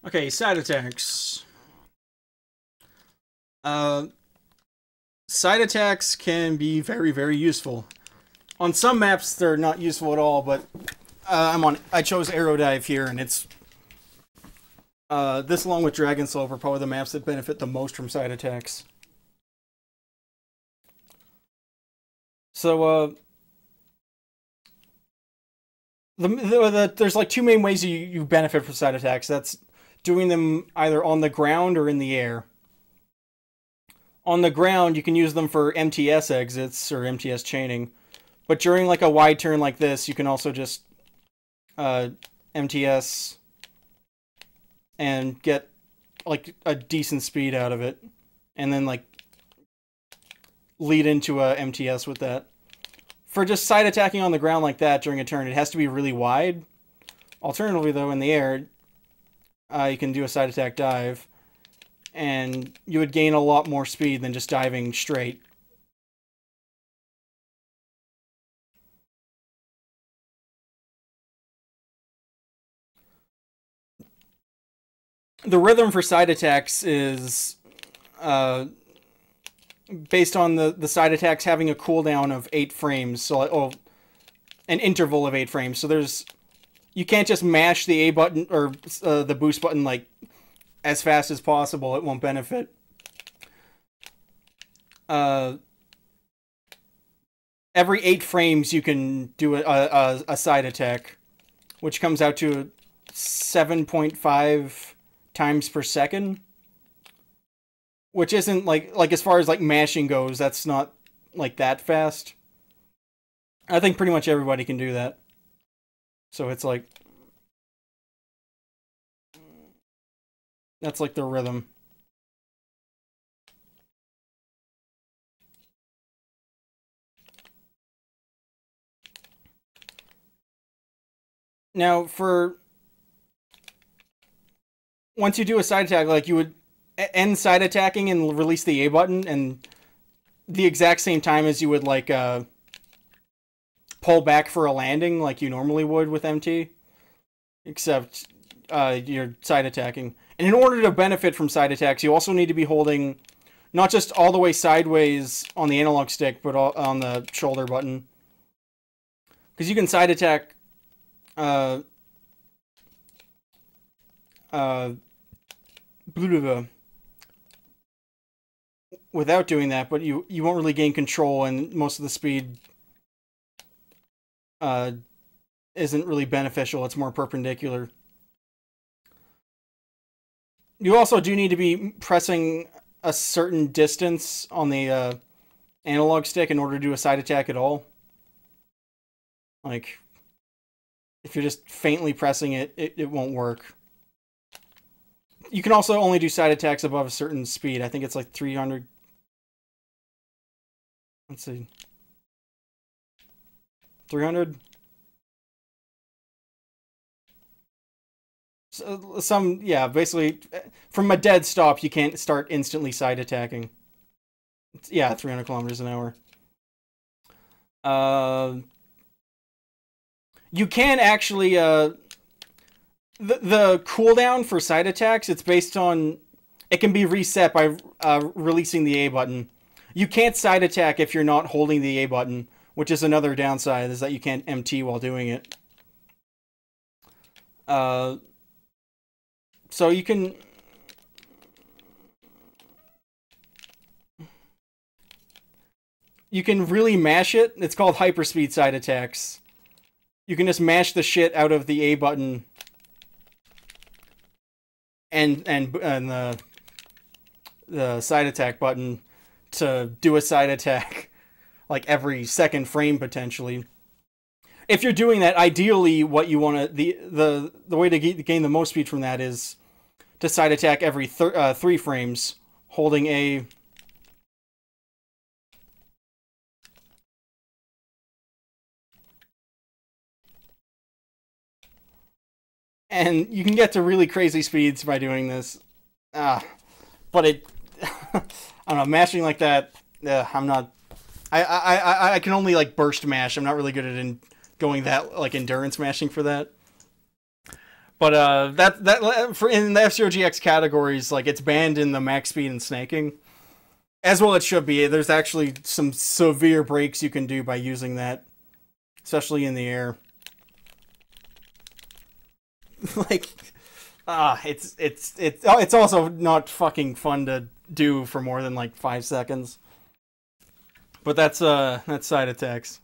Okay, side attacks. Uh, Side attacks can be very, very useful. On some maps, they're not useful at all, but I chose Aerodive here, and it's this along with Dragon Slope are probably the maps that benefit the most from side attacks. So there's like two main ways you benefit from side attacks. That's doing them either on the ground or in the air. On the ground, you can use them for MTS exits or MTS chaining. But during like a wide turn like this, you can also just MTS and get like a decent speed out of it. And then like lead into a MTS with that. For just side attacking on the ground like that during a turn, it has to be really wide. Alternatively, though, in the air, you can do a side attack dive, and you would gain a lot more speed than just diving straight. The rhythm for side attacks is based on the side attacks having a cooldown of 8 frames, so an interval of 8 frames. So you can't just mash the A button or the boost button like as fast as possible. It won't benefit. Every 8 frames you can do a side attack, which comes out to 7.5 times per second. Which isn't like as far as like mashing goes, that's not like that fast. I think pretty much everybody can do that. So it's like that's like the rhythm. Now for once you do a side attack, like you would end side attacking and release the A button, and the exact same time as you would like pull back for a landing like you normally would with MT, except you're side attacking. And in order to benefit from side attacks, you also need to be holding not just all the way sideways on the analog stick, but on the shoulder button, because you can side attack without doing that, but you won't really gain control, and most of the speed isn't really beneficial. It's more perpendicular. You also do need to be pressing a certain distance on the analog stick in order to do a side attack at all. Like, if you're just faintly pressing it, it won't work. You can also only do side attacks above a certain speed. I think it's like 300. Let's see. 300? So, yeah, basically, from a dead stop, you can't start instantly side attacking. Yeah, 300 kilometers an hour. You can actually, the cooldown for side attacks, it's based on, it can be reset by releasing the A button. You can't side attack if you're not holding the A button, which is another downside, is that you can't MT while doing it. So you can really mash it. It's called hyperspeed side attacks. You can just mash the shit out of the A button and the side attack button to do a side attack like every second frame potentially. If you're doing that, ideally what you want to the way to gain the most speed from that is to side attack every 3 frames holding A. And you can get to really crazy speeds by doing this. But it I don't know, mashing like that, I'm not I can only like burst mash. I'm not really good at going that like endurance mashing for that. But that for in the F-Zero GX categories, like it's banned in the max speed and snaking, as well it should be. There's actually some severe breaks you can do by using that, especially in the air. Like, it's also not fucking fun to do for more than like 5 seconds. But that's side attacks.